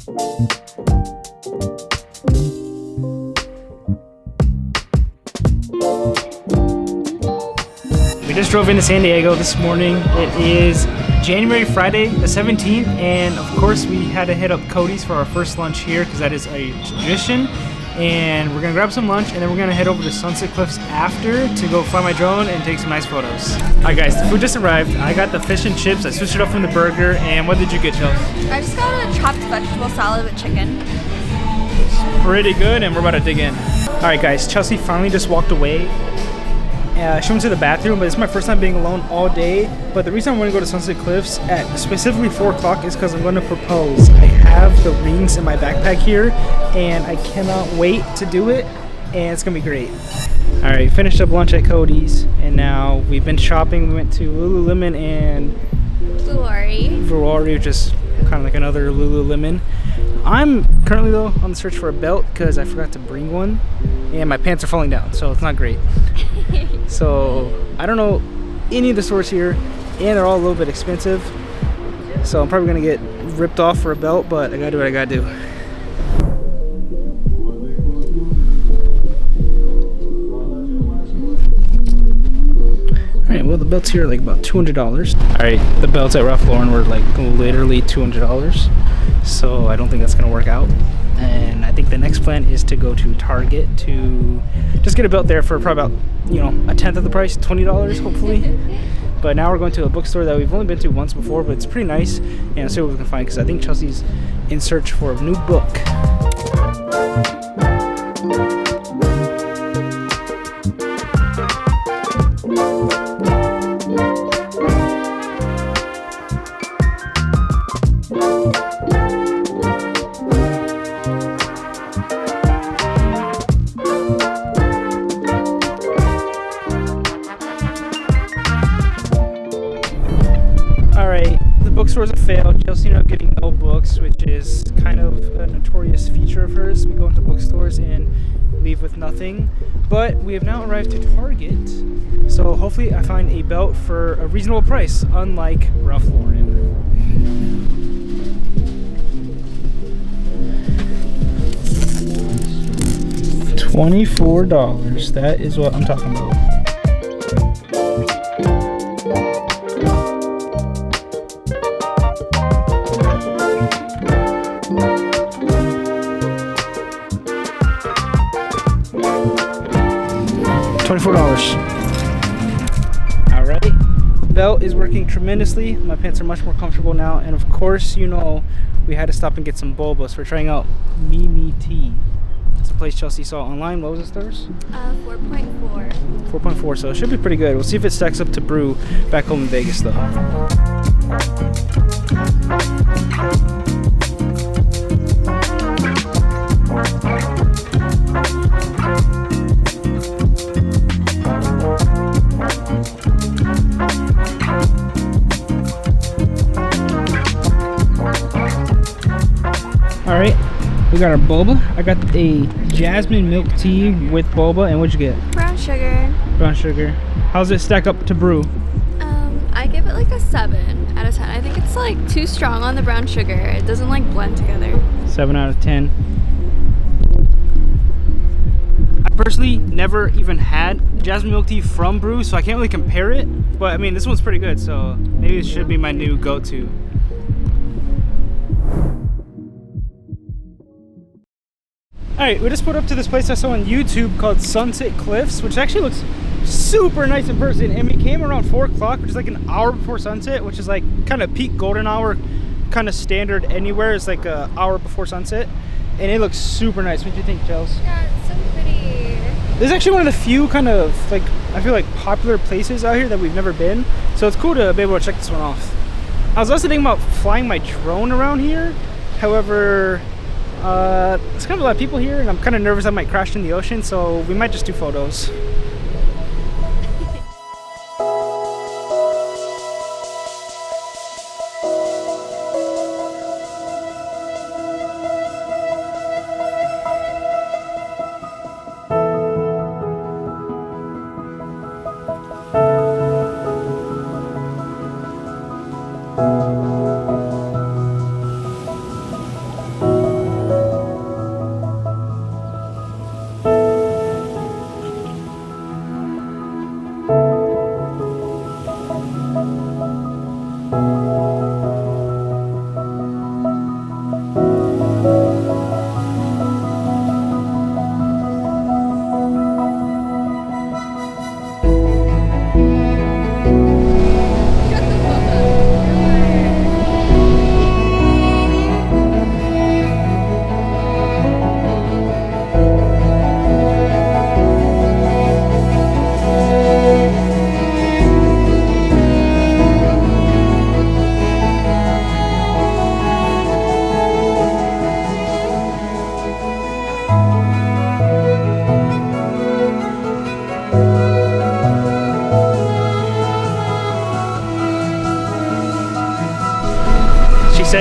We just drove into San Diego this morning. It is Friday the 17th, and of course we had to hit up Cody's for our first lunch here because that is a tradition. And we're gonna grab some lunch, and then we're gonna head over to Sunset Cliffs after to go fly my drone and take some nice photos. All right, guys, the food just arrived. I got the fish and chips. I switched it up from the burger. And what did you get, Chelsea? I just got a chopped vegetable salad with chicken. It's pretty good, and we're about to dig in. All right, guys, Chelsea finally just walked away. She went to the bathroom, but it's my first time being alone all day. But the reason I want to go to Sunset Cliffs at specifically 4 o'clock is because I'm going to propose. I have the rings in my backpack here, and I cannot wait to do it, and it's going to be great. All right, finished up lunch at Cody's, and now we've been shopping. We went to Lululemon and Vuori, which is kind of like another Lululemon. I'm currently, though, on the search for a belt because I forgot to bring one, and my pants are falling down, so it's not great. So I don't know any of the stores here, and they're all a little bit expensive, so I'm probably gonna get ripped off for a belt, but I gotta do what I gotta do. Alright, well, the belts here are like about $200. Alright, the belts at Ralph Lauren were like literally $200, so I don't think that's gonna work out. And I think the next plan is to go to Target to just get a belt there for probably about, you know, a tenth of the price, $20 hopefully. But now we're going to a bookstore that we've only been to once before, but it's pretty nice, and I'll see what we can find because I think Chelsea's in search for a new book. Bookstore's a fail. Chelsea ended up getting no books, which is kind of a notorious feature of hers. We go into bookstores and leave with nothing. But we have now arrived to Target, so hopefully I find a belt for a reasonable price, unlike Ralph Lauren. $24. That is what I'm talking about. $24. Alright, belt is working tremendously. My pants are much more comfortable now, and of course, you know, we had to stop and get some boba, so we're trying out Mimi Tea. It's a place Chelsea saw online. What was the stars? 4.4. 4.4, so it should be pretty good. We'll see if it stacks up to brew back home in Vegas though. Alright, we got our boba. I got a jasmine milk tea with boba, and what'd you get? Brown sugar. Brown sugar. How's it stack up to brew? I give it like a 7 out of 10. I think it's like too strong on the brown sugar. It doesn't like blend together. 7 out of 10. I personally never even had jasmine milk tea from brew, so I can't really compare it. But I mean, this one's pretty good, so maybe it should be my new go-to. Alright, we just put up to this place I saw on YouTube called Sunset Cliffs, which actually looks super nice in person. And we came around 4 o'clock, which is like an hour before sunset, which is like kind of peak golden hour, kind of standard anywhere. It's like an hour before sunset. And it looks super nice. What do you think, Chelsea? Yeah, it's so pretty. This is actually one of the few kind of like, I feel like popular places out here that we've never been. So it's cool to be able to check this one off. I was also thinking about flying my drone around here. However, there's kind of a lot of people here, and I'm kind of nervous I might crash in the ocean, so we might just do photos.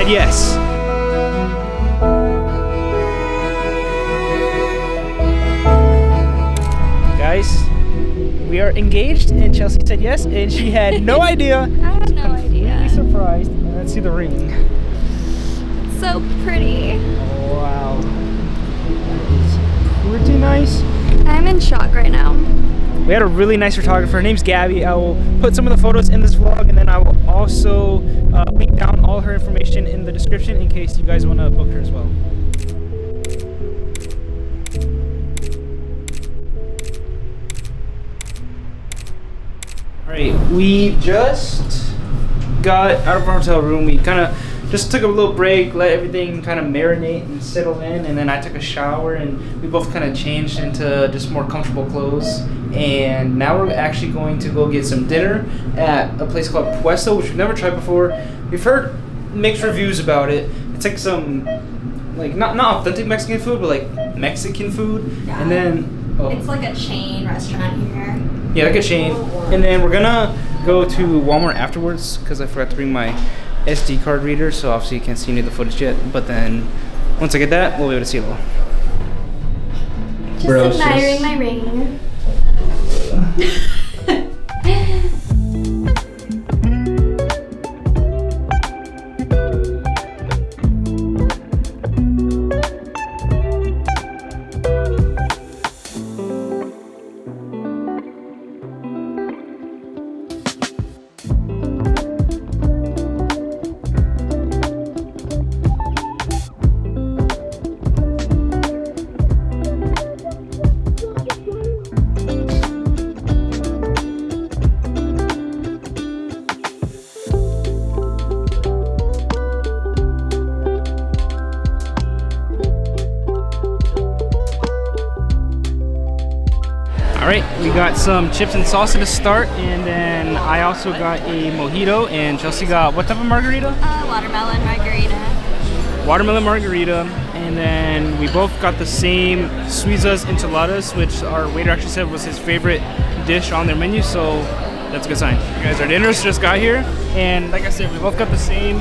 said yes. Guys, we are engaged, and Chelsea said yes, and she had no idea. I had no idea. Completely surprised. And let's see the ring. It's so pretty. Wow. That is pretty nice. I'm in shock right now. We had a really nice photographer. Her name's Gaby. I will put some of the photos in this vlog, and then I will also link down all her information in the description in case you guys want to book her as well. Alright, we just got out of our hotel room. We kind of just took a little break, let everything kind of marinate and settle in, and then I took a shower, and we both kind of changed into just more comfortable clothes. And now we're actually going to go get some dinner at a place called Puesto, which we've never tried before. We've heard mixed reviews about it. It's like some, like not authentic Mexican food, but like Mexican food. Yeah. And then It's like a chain restaurant here. yeah, like a chain. And then we're gonna go to Walmart afterwards because I forgot to bring my SD card reader, so obviously you can't see any of the footage yet. But then once I get that, we'll be able to see it all. Just admiring my ring. Alright, we got some chips and salsa to start, and then I also got a mojito, and Chelsea got what type of margarita? Watermelon margarita. Watermelon margarita, and then we both got the same Suizas enchiladas, which our waiter actually said was his favorite dish on their menu, so that's a good sign. You guys, our dinners just got here, and like I said, we both got the same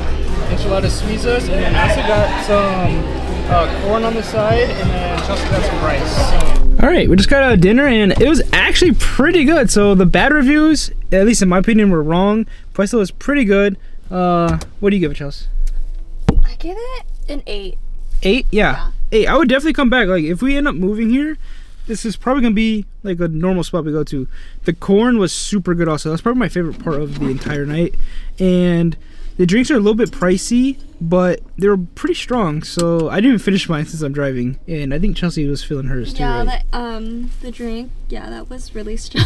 enchilada Suizas, and then I also got some corn on the side, and then Chelsea got some rice. All right, we just got out of dinner, and it was actually pretty good. So the bad reviews, at least in my opinion, were wrong. Puesto was pretty good. What do you give it, Chelsea? I give it an 8. 8? Yeah. 8. I would definitely come back. Like, if we end up moving here, this is probably gonna be like a normal spot we go to. The corn was super good also. That's probably my favorite part of the entire night. And the drinks are a little bit pricey, but they were pretty strong. So I didn't even finish mine since I'm driving. And I think Chelsea was feeling hers too, Yeah, right? the drink, yeah, that was really strong.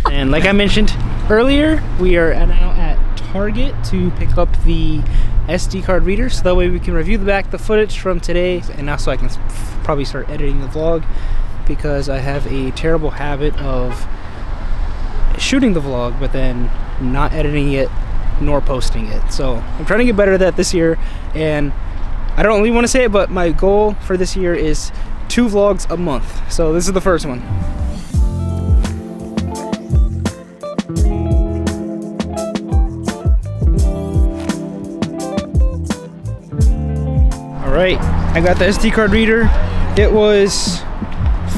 And like I mentioned earlier, we are now at Target to pick up the SD card reader, so that way we can review the footage from today, and also I can probably start editing the vlog, because I have a terrible habit of shooting the vlog but then not editing it nor posting it. So I'm trying to get better at that this year, and I don't really want to say it, but my goal for this year is 2 vlogs a month. So this is the first one. Alright, I got the SD card reader. It was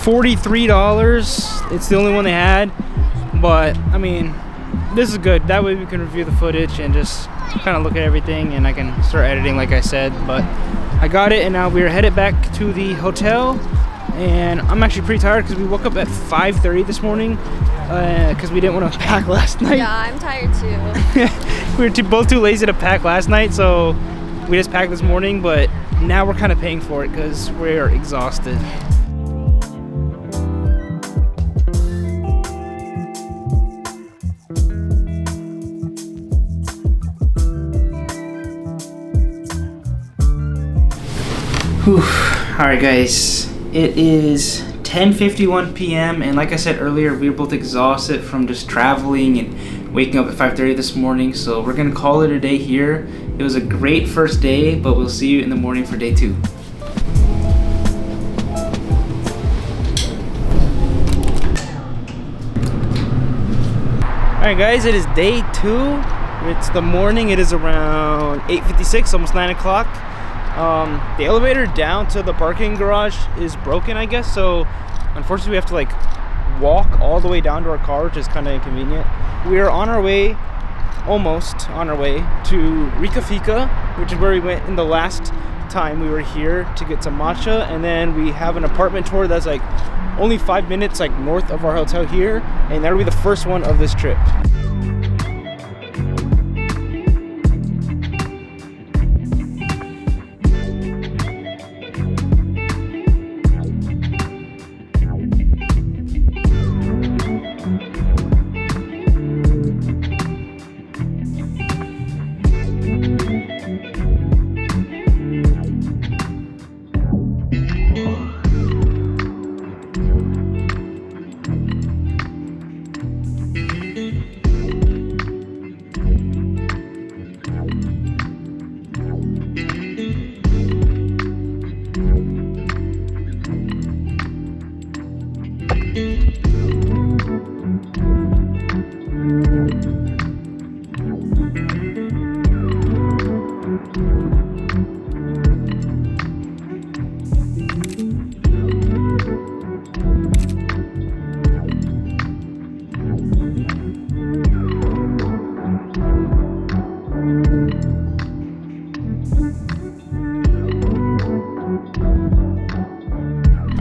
$43. It's the only one they had, but I mean, this is good. That way we can review the footage and just kind of look at everything, and I can start editing like I said. But I got it, and now we're headed back to the hotel, and I'm actually pretty tired because we woke up at 5:30 this morning because we didn't want to pack last night. Yeah, I'm tired too. We were both too lazy to pack last night, so we just packed this morning, but now we're kind of paying for it because we're exhausted. Whew. Alright guys, it is 10:51 p.m. and like I said earlier, we were both exhausted from just traveling and waking up at 5:30 this morning, so we're gonna call it a day here. It was a great first day, but we'll see you in the morning for day 2. Alright guys, it is day 2. It's the morning. It is around 8:56, almost 9 o'clock. The elevator down to the parking garage is broken, I guess. So unfortunately, we have to like walk all the way down to our car, which is kind of inconvenient. We are on our way, almost on our way to Rika Fika, which is where we went in the last time we were here to get some matcha. And then we have an apartment tour that's like only 5 minutes like north of our hotel here, and that'll be the first one of this trip.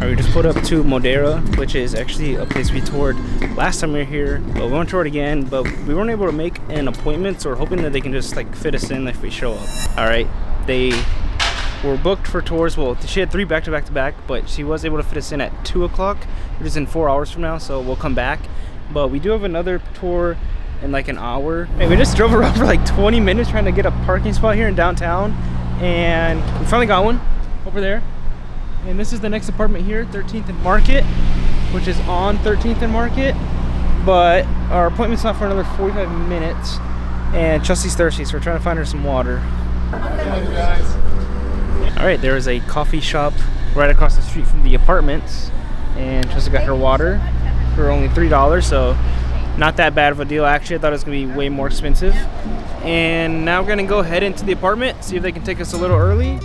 We just pulled up to Modera, which is actually a place we toured last time we were here, but we won't tour it again. But we weren't able to make an appointment, so we're hoping that they can just like fit us in if we show up. All right, they were booked for tours. Well, she had 3 back-to-back, but she was able to fit us in at 2 o'clock, which is in 4 hours from now, so we'll come back. But we do have another tour in like an hour. Hey, we just drove around for like 20 minutes trying to get a parking spot here in downtown, and we finally got one over there. And this is the next apartment here, 13th and Market, which is on 13th and Market. But our appointment's not for another 45 minutes. And Chelsea's thirsty, so we're trying to find her some water. All right, there is a coffee shop right across the street from the apartments. And Chelsea got her water for only $3, so not that bad of a deal. Actually, I thought it was gonna be way more expensive. And now we're gonna go head into the apartment, see if they can take us a little early.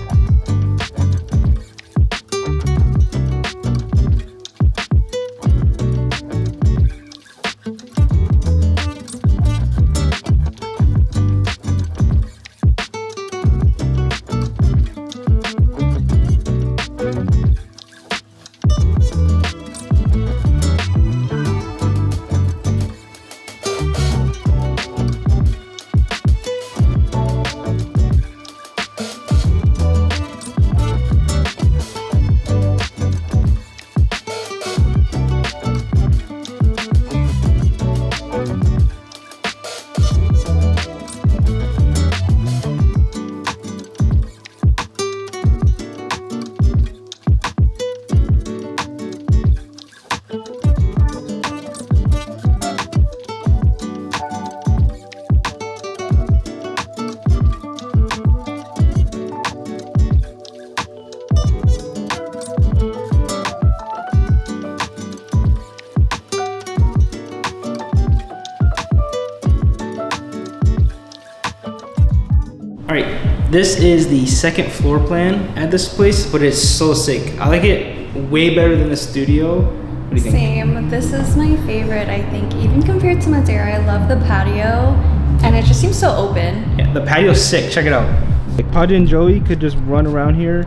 Alright, this is the second floor plan at this place, but it's so sick. I like it way better than the studio. What do you think? Same. This is my favorite, I think. Even compared to Madeira, I love the patio, and it just seems so open. Yeah, the patio's sick. Check it out. Like Padre and Joey could just run around here,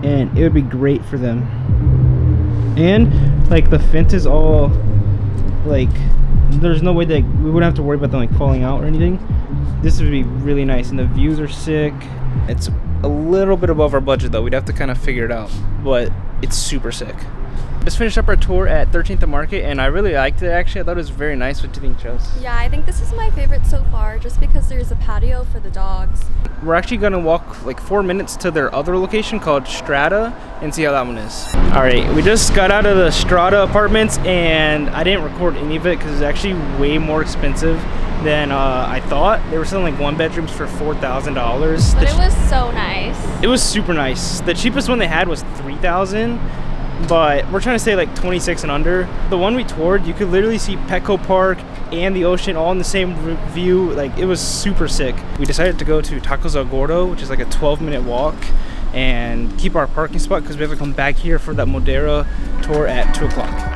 and it would be great for them. And like the fence is all like, there's no way that we wouldn't have to worry about them like falling out or anything. This would be really nice, and the views are sick. It's a little bit above our budget though. We'd have to kind of figure it out, but it's super sick. Just finished up our tour at 13th and Market, and I really liked it actually. I thought it was very nice. What do you think, Chelsea? Yeah, I think this is my favorite so far, just because there's a patio for the dogs. We're actually gonna walk like 4 minutes to their other location called Strata and see how that one is. All right, we just got out of the Strata apartments, and I didn't record any of it because it's actually way more expensive than I thought. They were selling like 1-bedrooms for $4,000. But it was so nice. It was super nice. The cheapest one they had was $3,000. But we're trying to stay like 26 and under. The one we toured, you could literally see Petco Park and the ocean all in the same view. Like, it was super sick. We decided to go to Tacos El Gordo, which is like a 12-minute walk, and keep our parking spot because we have to come back here for that Modera tour at 2 o'clock.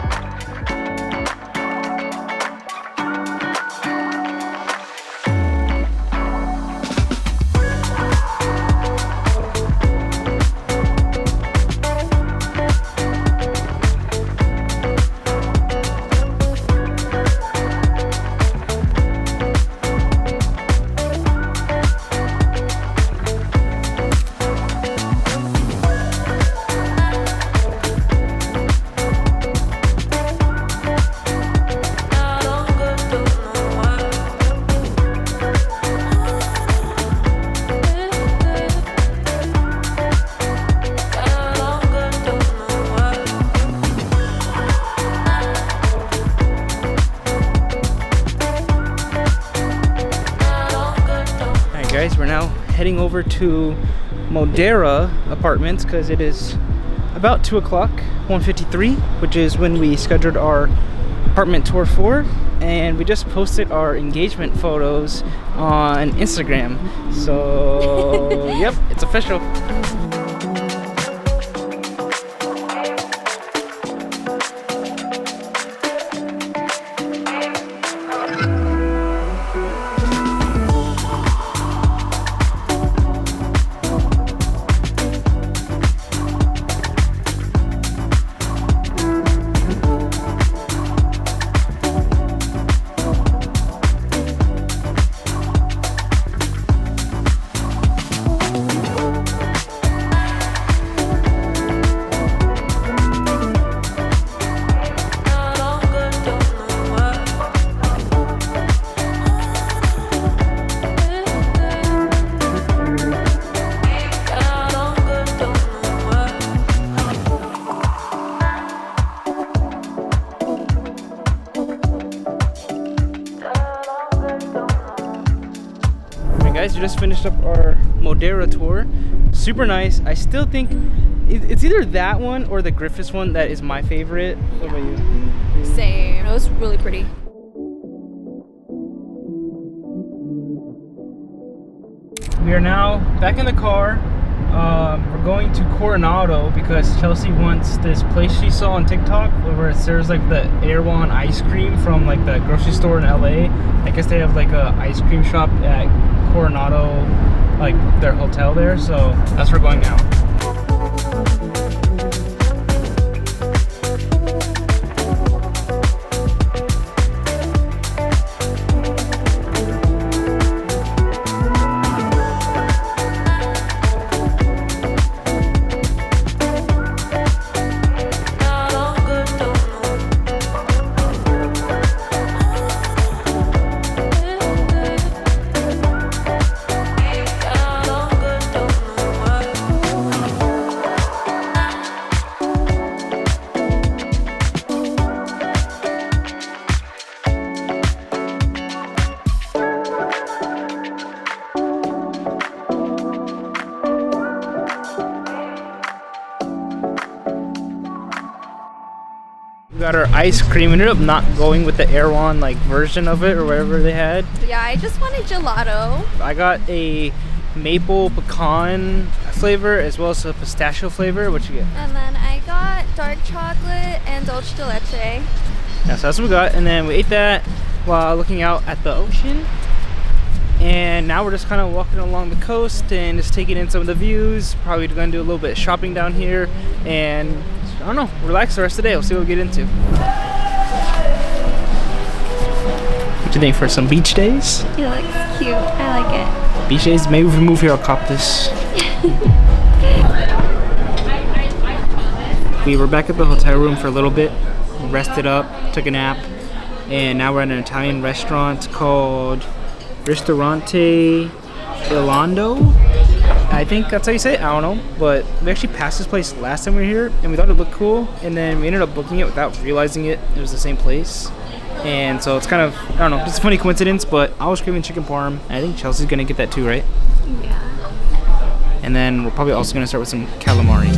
Guys, we're now heading over to Modera Apartments because it is about 2 o'clock, 1:53, which is when we scheduled our apartment tour for, and we just posted our engagement photos on Instagram. So yep, it's official. Guys, we just finished up our Modera tour. Super nice. I still think it's either that one or the Griffiths one that is my favorite. What about you? Same. It was really pretty. We are now back in the car. We're going to Coronado because Chelsea wants this place she saw on TikTok where it serves like the Erewhon ice cream from like the grocery store in LA. I guess they have like a ice cream shop at Coronado, like their hotel there, so that's where we're going now. We got our ice cream. We ended up not going with the Erewhon like version of it or whatever they had. Yeah, I just wanted gelato. I got a maple pecan flavor as well as a pistachio flavor. What you get? And then I got dark chocolate and dulce de leche. Yeah, so that's what we got. And then we ate that while looking out at the ocean. And now we're just kind of walking along the coast and just taking in some of the views. Probably gonna do a little bit of shopping down here and I don't know, relax the rest of the day. We'll see what we get into. What do you think for some beach days? It looks cute. I like it. Beach days? Maybe if we move here, I'll cop this. We were back at the hotel room for a little bit, rested up, took a nap, and now we're at an Italian restaurant called Ristorante Ilando. I think that's how you say it, I don't know, but we actually passed this place last time we were here and we thought it looked cool, and then we ended up booking it without realizing it was the same place. And so it's kind of, I don't know, just a funny coincidence, but I was craving chicken parm. I think Chelsea's gonna get that too, right? Yeah. And then we're probably also gonna start with some calamari.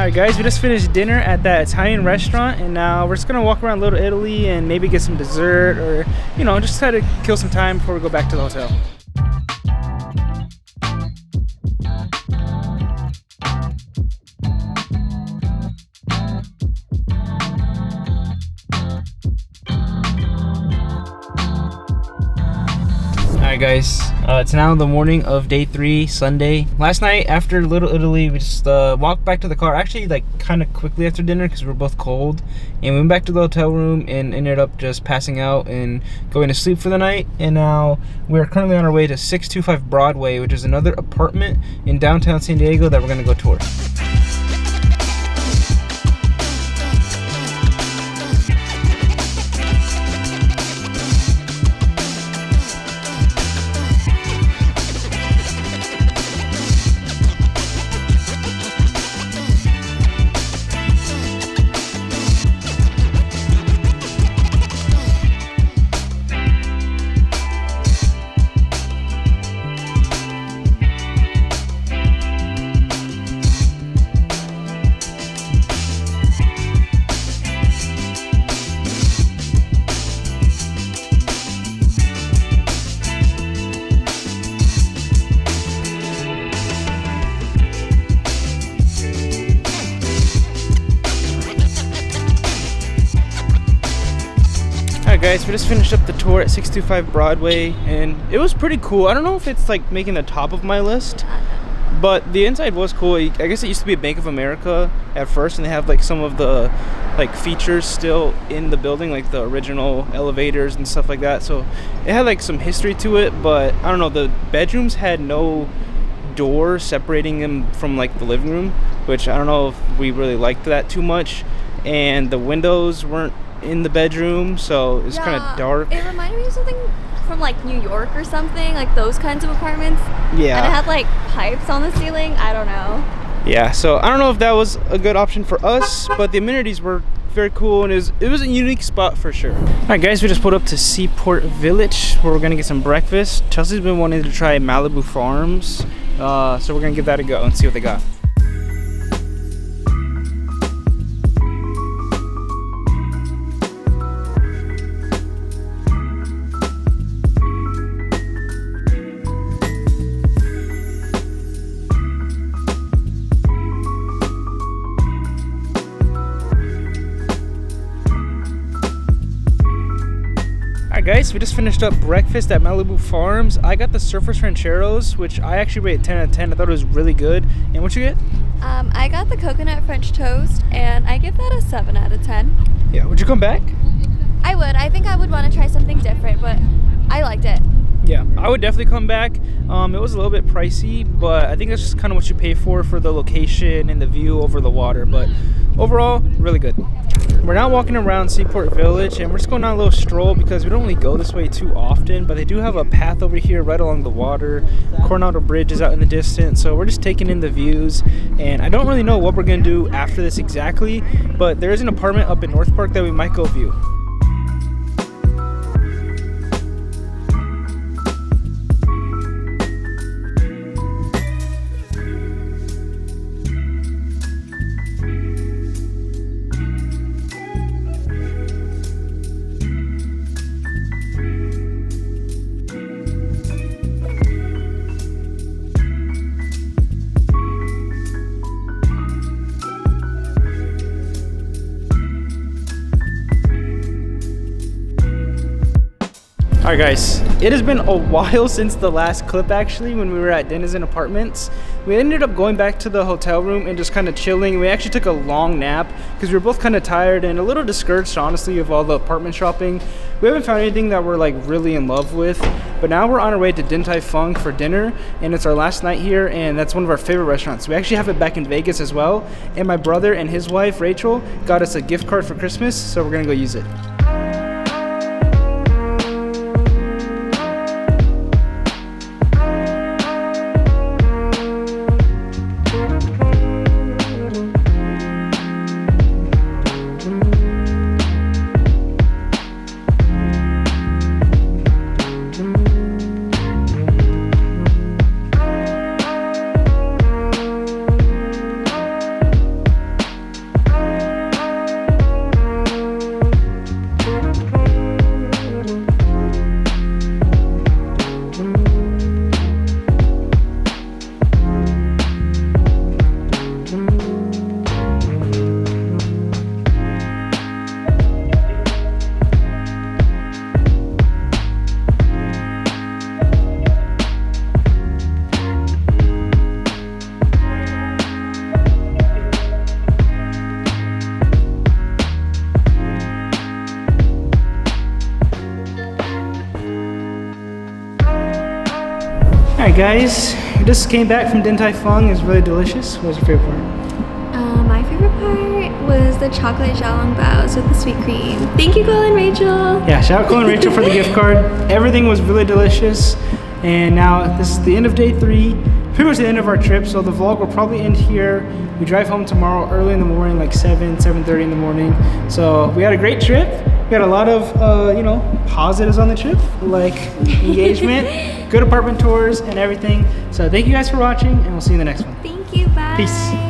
Alright guys, we just finished dinner at that Italian restaurant, and now we're just gonna walk around Little Italy and maybe get some dessert, or you know, just try to kill some time before we go back to the hotel. Alright guys, it's now the morning of day 3, Sunday. Last night after Little Italy, we just walked back to the car, actually like kind of quickly after dinner because we were both cold. And we went back to the hotel room and ended up just passing out and going to sleep for the night. And now we're currently on our way to 625 Broadway, which is another apartment in downtown San Diego that we're going to go tour. Alright guys, we just finished up the tour at 625 Broadway, and it was pretty cool. I don't know if it's like making the top of my list, but the inside was cool. I guess it used to be a Bank of America at first, and they have like some of the like features still in the building, like the original elevators and stuff like that. So it had like some history to it, but I don't know, the bedrooms had no door separating them from like the living room, which I don't know if we really liked that too much. And the windows weren't in the bedroom, so it's kind of dark. It reminded me of something from like New York or something, like those kinds of apartments. Yeah. And it had like pipes on the ceiling. I don't know. Yeah, so I don't know if that was a good option for us, but the amenities were very cool, and it was a unique spot for sure. Alright guys, we just pulled up to Seaport Village where we're gonna get some breakfast. Chelsea's been wanting to try Malibu Farms, so we're gonna give that a go and see what they got. Guys, we just finished up breakfast at Malibu Farms. I got the Surfers Rancheros, which I actually rate 10 out of 10. I thought it was really good. And what'd you get? I got the coconut French toast, and I give that a 7 out of 10. Yeah, would you come back? I would. I think I would want to try something different, but I liked it. Yeah, I would definitely come back. It was a little bit pricey, but I think that's just kind of what you pay for the location and the view over the water. But overall, really good. We're now walking around Seaport Village, and we're just going on a little stroll because we don't really go this way too often, but they do have a path over here right along the water. Coronado Bridge is out in the distance, so we're just taking in the views. And I don't really know what we're going to do after this exactly, but there is an apartment up in North Park that we might go view. Alright guys, it has been a while since the last clip actually, when we were at Denizen Apartments. We ended up going back to the hotel room and just kind of chilling. We actually took a long nap because we were both kind of tired and a little discouraged honestly of all the apartment shopping. We haven't found anything that we're like really in love with, but now we're on our way to Din Tai Fung for dinner, and it's our last night here, and that's one of our favorite restaurants. We actually have it back in Vegas as well, and my brother and his wife Rachel got us a gift card for Christmas, so we're gonna go use it. guys, we just came back from Din Tai Fung. It's really delicious. What was your favorite part? My favorite part was the chocolate xiaolong baos with the sweet cream. Thank you, Cole and Rachel. Yeah, shout out Cole and Rachel for the gift card. Everything was really delicious. And now this is the end of day 3, pretty much the end of our trip. So the vlog will probably end here. We drive home tomorrow early in the morning, like 7:30 in the morning. So we had a great trip. We had a lot of, positives on the trip, like engagement, good apartment tours, and everything. So thank you guys for watching, and we'll see you in the next one. Thank you. Bye. Peace.